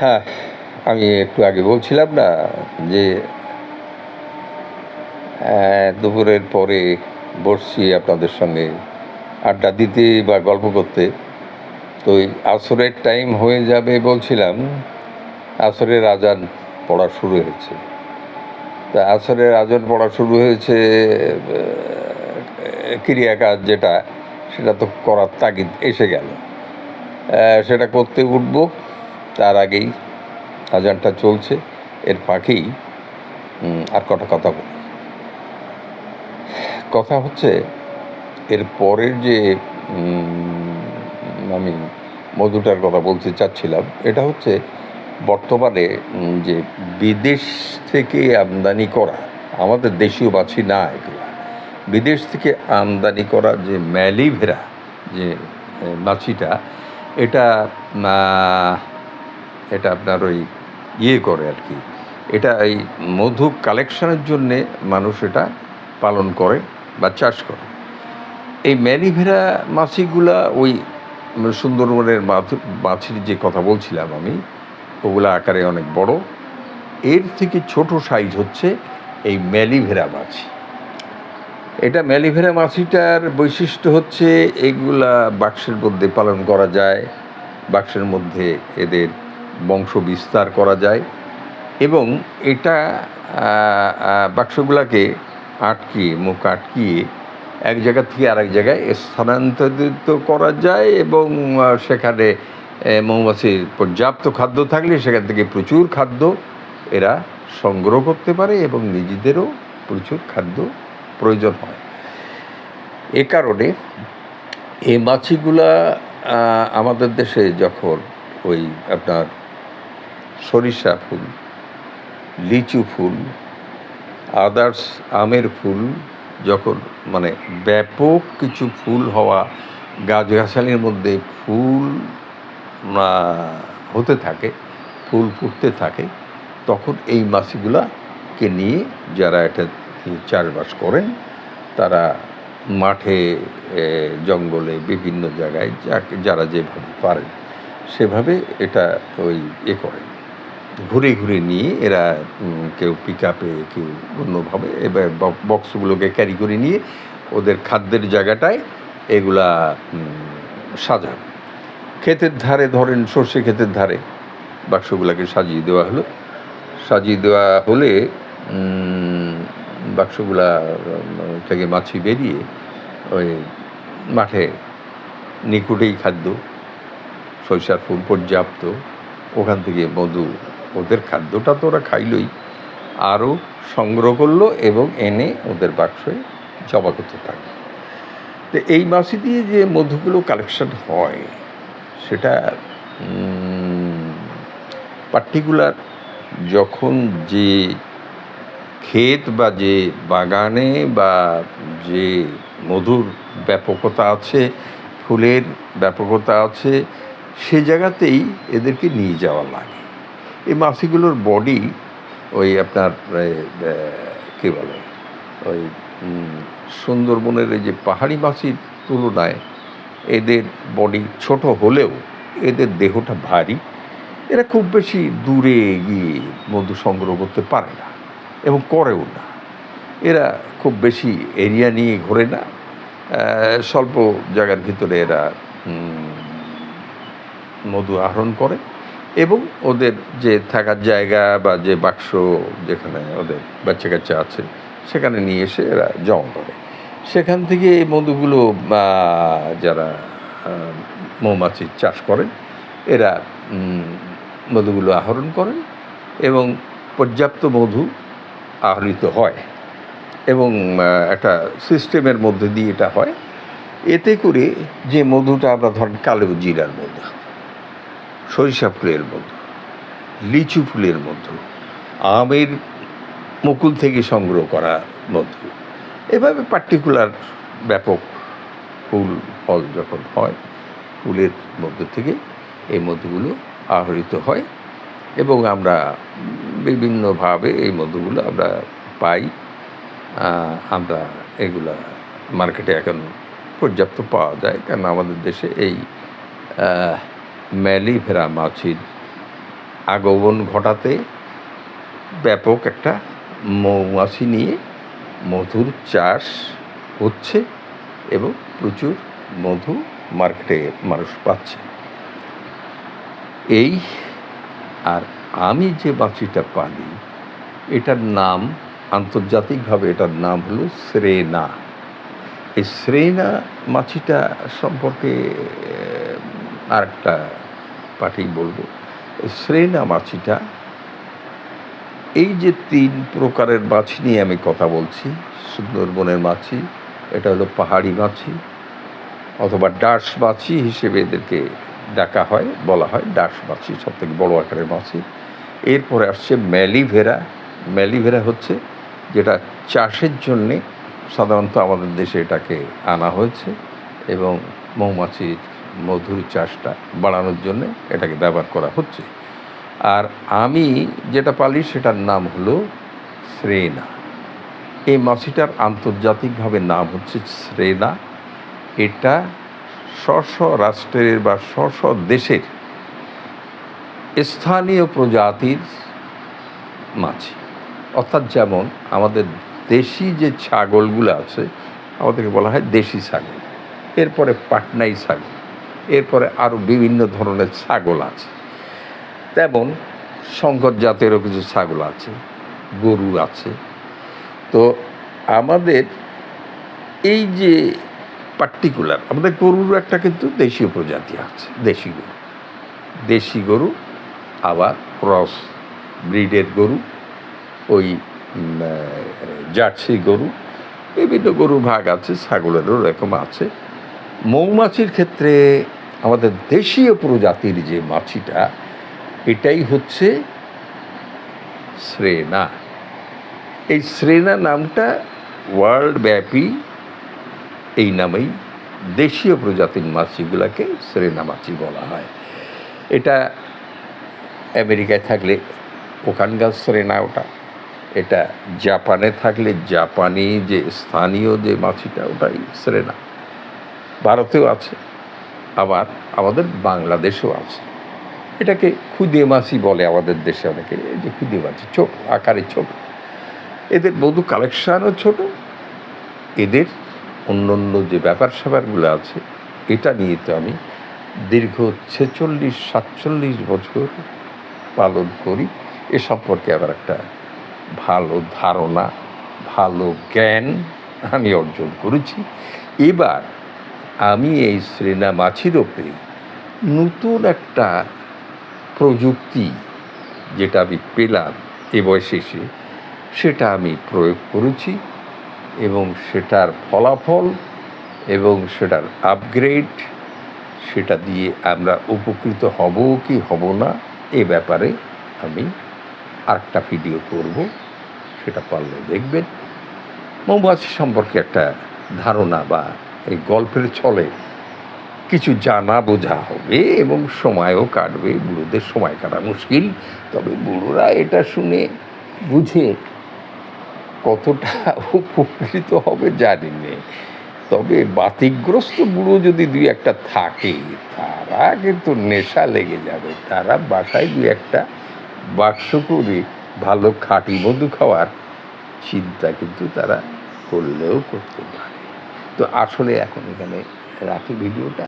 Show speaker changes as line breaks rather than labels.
হ্যাঁ, আমি একটু আগে বলছিলাম না যে দুপুরের পরে বসছি আপনাদের সঙ্গে আড্ডা দিতে বা গল্প করতে। তো ওই আসরের টাইম হয়ে যাবে বলছিলাম, আসরের আজান পড়া শুরু হয়েছে। তা আসরের আজান পড়া শুরু হয়েছে, ক্রিয়া কাজ যেটা, সেটা তো করার তাগিদ এসে গেল। সেটা করতে উঠব, তার আগেই আজানটা চলছে, এর ফাঁকেই আর কটা কথা বলি। কথা হচ্ছে এর পরের যে আমি মধুটার কথা বলতে চাচ্ছিলাম, এটা হচ্ছে বর্তমানে যে বিদেশ থেকে আমদানি করা, আমাদের দেশীয় মাছি না এগুলো, বিদেশ থেকে আমদানি করা যে ম্যালিভেরা যে মাছিটা, এটা এটা আপনার ওই করে আর কি, এটা এই মধু কালেকশনের জন্যে মানুষ এটা পালন করে বা চাষ করে। এই ম্যালিভেরা মাছিগুলা ওই সুন্দরবনের মাছির যে কথা বলছিলাম আমি, ওগুলা আকারে অনেক বড়। এর থেকে ছোট সাইজ হচ্ছে এই ম্যালিভেরা মাছি। এটা ম্যালিভেরা মাছিটার বৈশিষ্ট্য হচ্ছে এগুলা বাক্সের মধ্যে পালন করা যায়, বাক্সের মধ্যে এদের বংশ বিস্তার করা যায়, এবং এটা বাক্সগুলাকে মুখ আটকিয়ে এক জায়গা থেকে আরেক জায়গায় স্থানান্তরিত করা যায়, এবং সেখানে মৌমাছির পর্যাপ্ত খাদ্য থাকলে সেখান থেকে প্রচুর খাদ্য এরা সংগ্রহ করতে পারে, এবং নিজেদেরও প্রচুর খাদ্য প্রয়োজন হয়। এ কারণে এই মাছিগুলা আমাদের দেশে যখন ওই আপনার সরিষা ফুল, লিচু ফুল, আদার্স আমের ফুল, যখন মানে ব্যাপক কিছু ফুল হওয়া গাছগাছালির মধ্যে ফুল হতে থাকে, ফুল ফুটতে থাকে, তখন এই মাছিগুলাকে নিয়ে যারা এটা চাষবাস করেন, তারা মাঠে, জঙ্গলে, বিভিন্ন জায়গায় যারা যেভাবে পারেন সেভাবে এটা ওই করেন, ঘুরে ঘুরে নিয়ে এরা, কেউ পিক আপে, কেউ অন্যভাবে, এবার বক্সগুলোকে ক্যারি করে নিয়ে ওদের খাদ্যের জায়গাটায় এগুলা সাজান। ক্ষেতের ধারে, ধরেন সর্ষে ক্ষেতের ধারে বাক্সগুলোকে সাজিয়ে দেওয়া হলো। সাজিয়ে দেওয়া হলে বাক্সগুলা থেকে মাছি বেরিয়ে ওই মাঠে নিকুটেই খাদ্য, সরিষার ফুল পর্যাপ্ত, ওখান থেকে মধু, ওদের খাদ্যটা তো ওরা খাইলই, আরও সংগ্রহ করলো এবং এনে ওদের বাক্সে জমা করতে থাকলো। তো এই মাছি দিয়ে যে মধুগুলো কালেকশন হয়, সেটা পার্টিকুলার যখন যে ক্ষেত বা যে বাগানে বা যে মধুর ব্যাপকতা আছে, ফুলের ব্যাপকতা আছে, সে জায়গাতেই এদেরকে নিয়ে যাওয়া লাগে। এই মাছিগুলোর বডি ওই আপনার কী বলে, ওই সুন্দরবনের এই যে পাহাড়ি মাছির তুলনায় এদের বডি ছোট হলেও এদের দেহটা ভারী। এরা খুব বেশি দূরে গিয়ে মধু সংগ্রহ করতে পারে না এবং করেও না। এরা খুব বেশি এরিয়া নিয়ে ঘোরে না, স্বল্প জায়গার ভিতরে এরা মধু আহরণ করে, এবং ওদের যে থাকার জায়গা বা যে বাক্স যেখানে ওদের বাচ্চা কাচ্চা আছে সেখানে নিয়ে এসে এরা জমা করে। সেখান থেকে এই মধুগুলো যারা মৌমাছির চাষ করেন, এরা মধুগুলো আহরণ করেন এবং পর্যাপ্ত মধু আহরিত হয়, এবং একটা সিস্টেমের মধ্যে দিয়ে এটা হয়। এতে করে যে মধুটা আমরা ধরেন কালো জিরার মধু, সরিষা ফুলের মধু, লিচু ফুলের মধু, আমের মুকুল থেকে সংগ্রহ করা মধু, এভাবে পার্টিকুলার ব্যাপক ফুল ফল যখন হয়, ফুলের মধ্যে থেকে এই মধুগুলো আহরিত হয়, এবং আমরা বিভিন্নভাবে এই মধুগুলো আমরা পাই। আমরা এগুলা মার্কেটে এখন পর্যাপ্ত পাওয়া যায়, কারণ আমাদের দেশে এই ম্যালিভেরা মাছির আগমন ঘটাতে ব্যাপক একটা মৌমাছি নিয়ে মধুর চাষ হচ্ছে এবং প্রচুর মধু মার্কেটে মানুষ পাচ্ছে। এই আর আমি যে মাছিটা পালি এটার নাম আন্তর্জাতিকভাবে এটার নাম হলো স্রেনা। এই স্রেনা মাছিটা সম্পর্কে আরেকটা পাঠেই বলবো। স্রেনা মাছিটা এই যে 3 প্রকারের মাছি নিয়ে আমি কথা বলছি, সুন্দরবনের মাছি, এটা হলো পাহাড়ি মাছি অথবা ডাস মাছি হিসেবে এদেরকে ডাকা হয়, বলা হয় ডাস মাছি, সবথেকে বড় আকারের মাছি। এরপরে আসছে ম্যালিভেরা। ম্যালিভেরা হচ্ছে যেটা চাষের জন্যে সাধারণত আমাদের দেশে এটাকে আনা হয়েছে এবং মৌমাছির মধুর চাষটা বাড়ানোর জন্যে এটাকে ব্যবহার করা হচ্ছে। আর আমি যেটা পালি সেটার নাম হলো স্রেনা। এই মাছিটার আন্তর্জাতিকভাবে নাম হচ্ছে স্রেনা। এটা স্ব রাষ্ট্রের বা স্ব দেশের স্থানীয় প্রজাতির মাছি। অর্থাৎ যেমন আমাদের দেশি যে ছাগলগুলো আছে আমাদেরকে বলা হয় দেশি ছাগল, এরপরে পাটনাই ছাগল, এরপরে আরও বিভিন্ন ধরনের ছাগল আছে। তেমন শঙ্কর জাতেরও কিছু ছাগল আছে, গরু আছে। তো আমাদের এই যে পার্টিকুলার আমাদের গরুর একটা কিন্তু দেশীয় প্রজাতি আছে, দেশি গরু আবার ক্রস ব্রিডের গরু, ওই জার্সি গরু, বিভিন্ন গরু ভাগ আছে, ছাগলেরও এরকম আছে। মৌমাছির ক্ষেত্রে আমাদের দেশীয় প্রজাতির যে মাছিটা এটাই হচ্ছে স্রেনা। এই স্রেনা নামটা ওয়ার্ল্ড ব্যাপী এই নামেই দেশীয় প্রজাতির মাছিগুলোকে স্রেনা মাছি বলা হয়। এটা আমেরিকায় থাকলে ওখানকার স্রেনা ওটা, এটা জাপানে থাকলে জাপানি যে স্থানীয় যে মাছিটা ওটাই স্রেনা। ভারতেও আছে, আবার আমাদের বাংলাদেশেও আছে। এটাকে খুদে মাছি বলে আমাদের দেশে অনেকে, এই যে খুদে মাছি, ছোট আকারে ছোট, এদের মধু কালেকশানও ছোট, এদের অন্য অন্য যে ব্যাপার স্যাপারগুলো আছে এটা নিয়ে তো আমি দীর্ঘ 46-47 বছর পালন করি। এ সম্পর্কে আবার একটা ভালো ধারণা, ভালো জ্ঞান আমি অর্জন করেছি। এবার আমি এই স্রেনা মাছির ওপরে নতুন একটা প্রযুক্তি যেটা আমি পেলাম এ বয়সে এসে, সেটা আমি প্রয়োগ করেছি এবং সেটার ফলাফল এবং সেটার আপগ্রেড, সেটা দিয়ে আমরা উপকৃত হব কি হব না এ ব্যাপারে আমি আরেকটা ভিডিও করব, সেটা পারলে দেখবেন। মৌমাছি সম্পর্কে একটা ধারণা বা এই গল্পের ছলে কিছু জানা বোঝা হবে এবং সময়ও কাটবে। বুড়োদের সময় কাটা মুশকিল, তবে বুড়োরা এটা শুনে বুঝে কতটা উপকৃত হবে জানি না। তবে বাতিগ্রস্ত বুড়ো যদি 2-1টা থাকে তারা কিন্তু নেশা লেগে যাবে, তারা বাসায় 2-1টা বাক্স করে ভালো খাঁটি মধু খাওয়ার চিন্তা কিন্তু তারা করলেও করতে পারে। তো আসলে এখন এখানে রাখি ভিডিওটা।